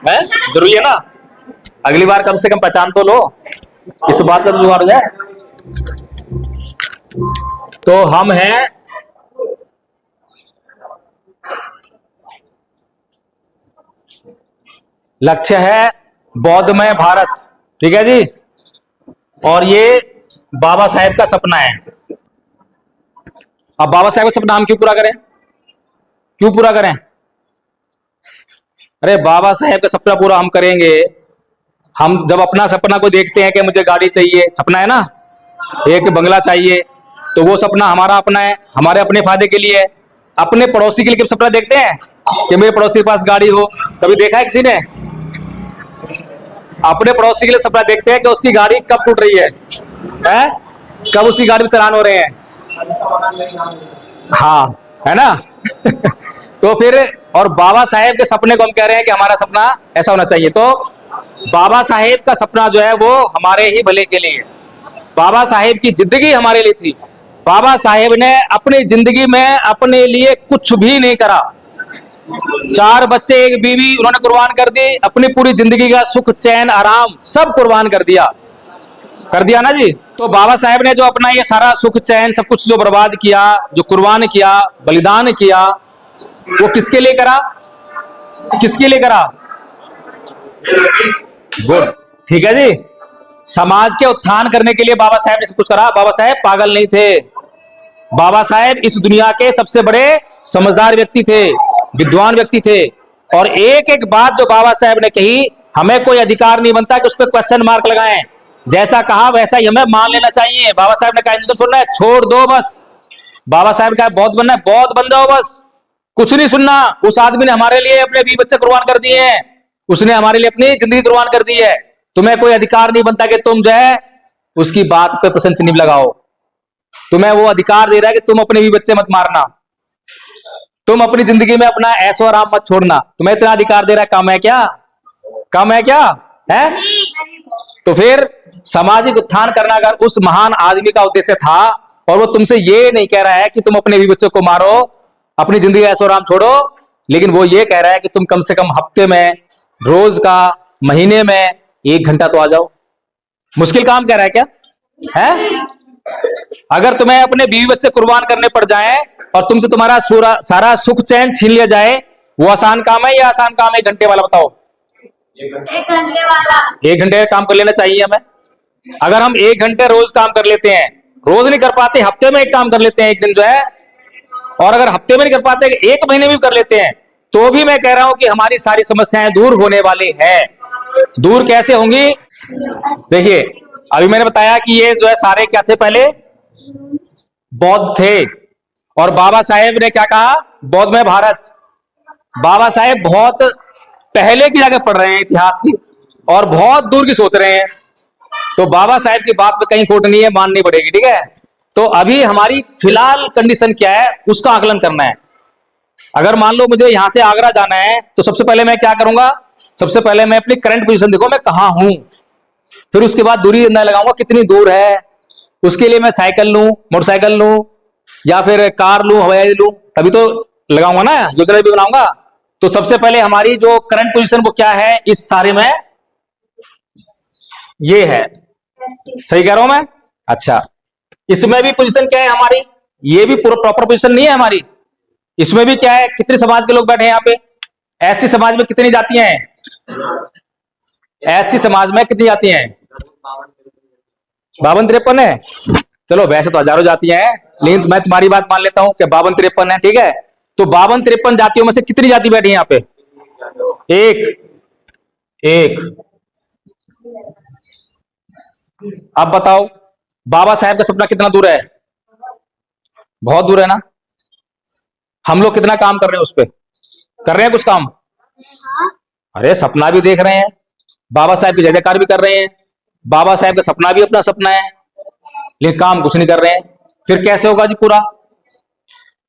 है, जरूरी है ना। अगली बार कम से कम पहचान तो लो, इस बात का तो जुगाड़ हो जाए। तो हम हैं लक्ष्य है बौद्धमय भारत, ठीक है जी। और ये बाबा साहेब का सपना है। अब बाबा साहेब का सपना हम क्यों पूरा करें, क्यों पूरा करें? अरे बाबा साहेब का सपना पूरा हम करेंगे, हम जब अपना सपना को देखते हैं कि मुझे गाड़ी चाहिए, सपना है ना, एक बंगला चाहिए, तो वो सपना हमारा अपना है, हमारे अपने फायदे के लिए है। अपने पड़ोसी के लिए कब सपना देखते हैं कि मेरे पड़ोसी के पास गाड़ी हो? कभी देखा है किसी ने? अपने पड़ोसी के लिए सपना देखते हैं कि उसकी गाड़ी कब टूट रही है, कब उसकी गाड़ी में चलान हो रहे हैं। हाँ, है ना। तो फिर और बाबा साहेब के सपने को हम कह रहे हैं कि हमारा सपना ऐसा होना चाहिए। तो बाबा साहेब का सपना जो है वो हमारे ही भले के लिए। बाबा साहेब की जिंदगी हमारे लिए थी। बाबा साहेब ने अपनी जिंदगी में अपने लिए कुछ भी नहीं करा। 4 बच्चे, एक बीवी उन्होंने कुर्बान कर दी, अपनी पूरी जिंदगी का सुख चैन आराम सब कुर्बान कर दिया ना जी। तो बाबा साहेब ने जो अपना ये सारा सुख चैन सब कुछ जो बर्बाद किया, जो कुर्बान किया, बलिदान किया, वो किसके लिए करा, किसके लिए करा? गुड, ठीक है जी। समाज के उत्थान करने के लिए बाबा साहेब ने सब कुछ करा। बाबा साहेब पागल नहीं थे। बाबा साहेब इस दुनिया के सबसे बड़े समझदार व्यक्ति थे, विद्वान व्यक्ति थे। और एक एक बात जो बाबा साहेब ने कही, हमें कोई अधिकार नहीं बनता कि उस पर क्वेश्चन मार्क लगाएं। जैसा कहा वैसा ही हमें मान लेना चाहिए। बाबा साहेब ने कहा हिंदू सुनना है, छोड़ दो बस। बाबा साहेब ने कहा बौद्ध बनना है, बौद्ध बन जाओ बस, कुछ नहीं सुनना। उस आदमी ने हमारे लिए अपने 20 बच्चे कुर्बान कर दिए हैं, उसने हमारे लिए अपनी जिंदगी कुर्बान कर दी है। तुम्हें कोई अधिकार नहीं बनता कि तुम जो है उसकी बात पे प्रशंसनीय लगाओ। तुम्हें वो अधिकार दे रहा है कि तुम अपने 20 बच्चे मत मारना, तुम अपनी जिंदगी में अपना ऐशो आराम मत छोड़ना। तुम्हें इतना अधिकार दे रहा है, कम है क्या? कम है क्या? है? तो फिर सामाजिक उत्थान करना अगर उस महान आदमी का उद्देश्य था, और वो तुमसे ये नहीं कह रहा है कि तुम अपने 20 बच्चों को मारो, अपनी जिंदगी ऐशो आराम छोड़ो, लेकिन वो ये कह रहा है कि तुम कम से कम हफ्ते में, रोज का, महीने में 1 घंटा तो आ जाओ। मुश्किल काम कह रहा है क्या? है? अगर तुम्हें अपने 20 बच्चे कुर्बान करने पड़ जाएं और तुमसे तुम्हारा सारा सुख चैन छीन लिया जाए, वो आसान काम है या आसान काम है? 1 घंटे वाला बताओ। 1 घंटे वाला। 1 घंटे का काम कर लेना चाहिए हमें। अगर हम 1 घंटे रोज काम कर लेते हैं, रोज नहीं कर पाते, हफ्ते में एक काम कर लेते हैं, एक दिन जो है, और अगर हफ्ते में नहीं कर पाते, 1 महीने में कर लेते हैं, तो भी मैं कह रहा हूं कि हमारी सारी समस्याएं दूर होने वाली हैं। दूर कैसे होंगी? देखिए, अभी मैंने बताया कि ये जो है सारे क्या थे, पहले बौद्ध थे। और बाबा साहेब ने क्या कहा? बौद्ध में भारत। बाबा साहेब बहुत पहले की जगह पढ़ रहे हैं इतिहास की, और बहुत दूर की सोच रहे हैं। तो बाबा साहेब की बात में कहीं खोट नहीं है, माननी पड़ेगी, ठीक है। तो अभी हमारी फिलहाल कंडीशन क्या है उसका आकलन करना है। अगर मान लो मुझे यहां से आगरा जाना है, तो सबसे पहले मैं क्या करूंगा? सबसे पहले मैं अपनी करंट पोजीशन देखो, मैं कहां हूं। फिर उसके बाद दूरी अंदाजा लगाऊंगा कितनी दूर है। उसके लिए मैं साइकिल लूं, मोटरसाइकिल लूं, या फिर कार लूं, हवाई जहाज लूं, तभी तो लगाऊंगा ना, योजना भी बनाऊंगा। तो सबसे पहले हमारी जो करंट पोजीशन वो क्या है इस सारे में? ये है। सही कह रहा हूं मैं? अच्छा, इसमें भी पोजीशन क्या है हमारी? ये भी पूरा प्रॉपर पोजीशन नहीं है हमारी। इसमें भी क्या है? कितने समाज के लोग बैठे हैं यहाँ पे? एससी समाज में कितनी जातियां हैं? एससी समाज में कितनी जातियां हैं? 52-53 है। चलो वैसे तो हजारों जातियां हैं, लेकिन मैं तुम्हारी बात मान लेता हूं कि 52-53 है, ठीक है। तो 52-53 जातियों में से कितनी जाति बैठी है यहाँ पे? एक। अब बताओ बाबा साहेब का सपना कितना दूर है? बहुत दूर है ना। हम लोग कितना काम कर रहे हैं उस पर? कर रहे हैं कुछ काम? अरे सपना भी देख रहे हैं, बाबा साहेब की जय जयकार भी कर रहे हैं, बाबा साहेब का सपना भी अपना सपना है, लेकिन काम कुछ नहीं कर रहे हैं। फिर कैसे होगा जी पूरा?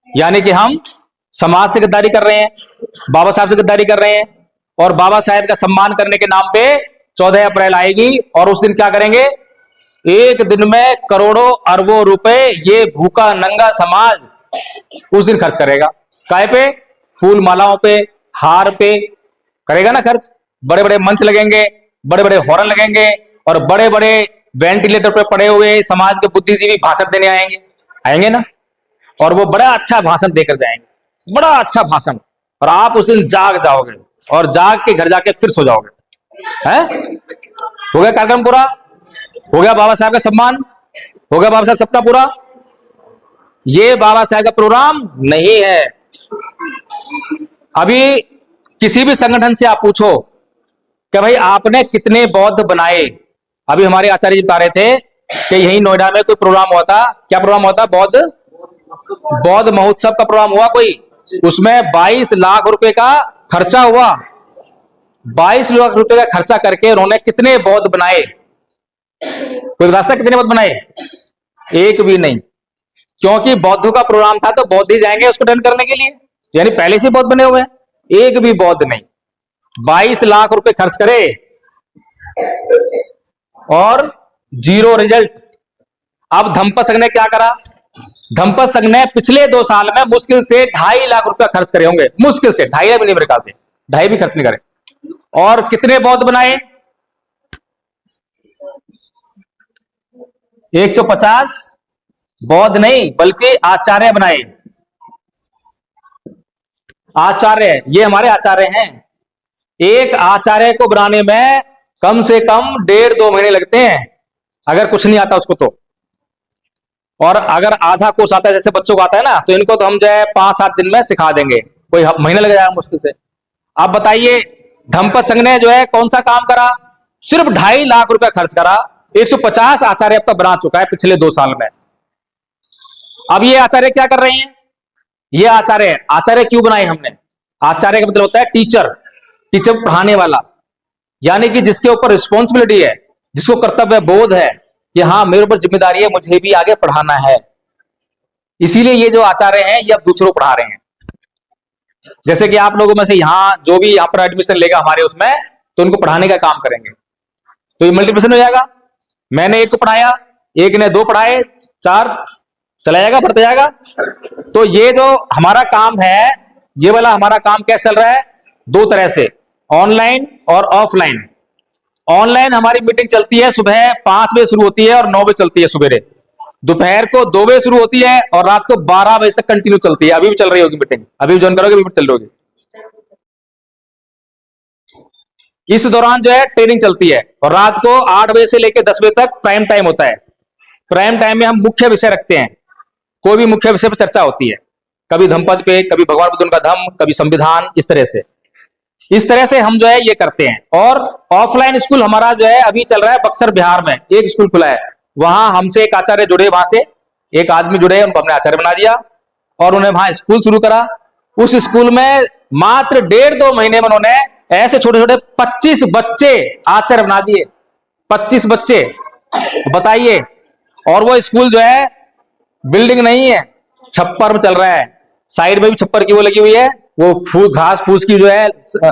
यानी कि हम समाज से गद्दारी कर रहे हैं, बाबा साहब से गद्दारी कर रहे हैं, और बाबा साहेब का सम्मान करने के नाम पे 14 अप्रैल आएगी, और उस दिन क्या करेंगे? एक दिन में करोड़ों अरबों रुपए ये भूखा नंगा समाज उस दिन खर्च करेगा। काय पे? फूल मालाओं पे, हार पे करेगा ना खर्च। बड़े बड़े मंच लगेंगे, बड़े बड़े हॉर्न लगेंगे और बड़े बड़े वेंटिलेटर पर पड़े हुए समाज के बुद्धिजीवी भाषण देने आएंगे, आएंगे ना। और वो बड़ा अच्छा भाषण देकर जाएंगे, बड़ा अच्छा भाषण। और आप उस दिन जाग जाओगे और जाग के घर जाके फिर सो जाओगे। है, हो गया कार्यक्रम पूरा, हो गया बाबा साहब का सम्मान, हो गया बाबा साहब सपना पूरा। ये बाबा साहब का प्रोग्राम नहीं है। अभी किसी भी संगठन से आप पूछो कि भाई आपने कितने बौद्ध बनाए। अभी हमारे आचार्य जी बता रहे थे कि यही नोएडा में कोई प्रोग्राम हुआ था। क्या प्रोग्राम हुआ था? बौद्ध महोत्सव का प्रोग्राम हुआ कोई। उसमें 22 लाख रुपए का खर्चा हुआ। 22 लाख रुपए का खर्चा करके उन्होंने कितने बौद्ध बनाए? कोई रास्ता कितने बौद्ध बनाए? एक भी नहीं। क्योंकि बौद्धों का प्रोग्राम था तो बौद्ध ही जाएंगे उसको अटेंड करने के लिए, यानी पहले से बौद्ध बने हुए हैं। एक भी बौद्ध नहीं। 22 लाख रुपए खर्च करे और जीरो रिजल्ट। अब धम्पत संघ ने क्या करा? धम्पत संघ ने पिछले 2 साल में मुश्किल से 2.5 लाख रुपया खर्च करे होंगे, मुश्किल से 2.5 भी नहीं, मेरे ख्याल से 2.5 भी खर्च नहीं करे। और कितने बौद्ध बनाए? 150 बौद्ध नहीं बल्कि आचार्य बनाए। आचार्य, ये हमारे आचार्य हैं। एक आचार्य को बनाने में कम से कम 1.5-2 महीने लगते हैं, अगर कुछ नहीं आता उसको तो। और अगर आधा कोर्स आता है जैसे बच्चों को आता है ना, तो इनको तो हम जो है 5-7 दिन में सिखा देंगे, कोई महीना लग जाएगा मुश्किल से। आप बताइए, धम्पत संघ ने जो है कौन सा काम करा? सिर्फ 2.5 लाख रुपया खर्च करा। 150 आचार्य अब तक बना चुका है पिछले 2 साल में। अब ये आचार्य क्या कर रहे हैं? ये आचार्य क्यों बनाए हमने? आचार्य का मतलब होता है टीचर, टीचर पढ़ाने वाला, यानी कि जिसके ऊपर रिस्पॉन्सिबिलिटी है, जिसको कर्तव्य बोध है कि हाँ मेरे ऊपर जिम्मेदारी है, मुझे भी आगे पढ़ाना है। इसीलिए ये जो आचार्य हैं ये अब दूसरों को पढ़ा रहे हैं। जैसे कि आप लोगों में से यहाँ जो भी यहाँ पर एडमिशन लेगा हमारे उसमें, तो उनको पढ़ाने का काम करेंगे, तो ये मल्टीप्लिकेशन हो जाएगा। मैंने एक को पढ़ाया, एक ने 2 पढ़ाए, 4 चला जाएगा, बढ़ता जाएगा। तो ये जो हमारा काम है, ये वाला हमारा काम कैसे चल रहा है? 2 तरह से, ऑनलाइन और ऑफलाइन। ऑनलाइन हमारी मीटिंग चलती है, सुबह 5 बजे शुरू होती है और 9 बजे चलती है सवेरे। दोपहर को 2 बजे शुरू होती है और रात को 12 बजे तक कंटिन्यू चलती है। अभी भी चल रही होगी मीटिंग, अभी भी ज्वाइन करोगे, अभी भी चल रही होगी। इस दौरान जो है ट्रेनिंग चलती है और रात को 8 बजे से लेकर 10 बजे तक प्राइम टाइम होता है। प्राइम टाइम में हम मुख्य विषय रखते हैं, कोई भी मुख्य विषय पर चर्चा होती है, कभी धम्पद पे, कभी भगवान बुद्ध का धम्म, कभी संविधान, इस तरह से हम जो है ये करते हैं। और ऑफलाइन स्कूल हमारा जो है अभी चल रहा है बक्सर बिहार में, एक स्कूल खुला है, वहां हमसे एक आचार्य जुड़े, वहां से एक आदमी जुड़े, उनको हमने आचार्य बना दिया और उन्हें वहां स्कूल शुरू करा। उस स्कूल में मात्र 1.5-2 महीने में उन्होंने ऐसे छोटे छोटे 25 बच्चे आचार्य बना दिए। 25 बच्चे, बताइए। और वो स्कूल जो है बिल्डिंग नहीं है, छप्पर में चल रहा है, साइड में भी छप्पर की वो लगी हुई है, वो घास फूस की जो है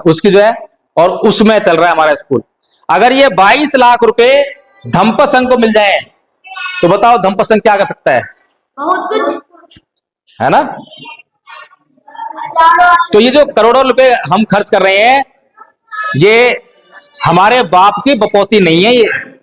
उसकी जो है, और उसमें चल रहा है हमारा स्कूल। अगर ये 22 लाख रुपए धम्पत संघ को मिल जाए तो बताओ धम्पत संघ क्या कर सकता है? बहुत कुछ है ना। तो ये जो करोड़ों रुपए हम खर्च कर रहे हैं, ये हमारे बाप की बपौती नहीं है,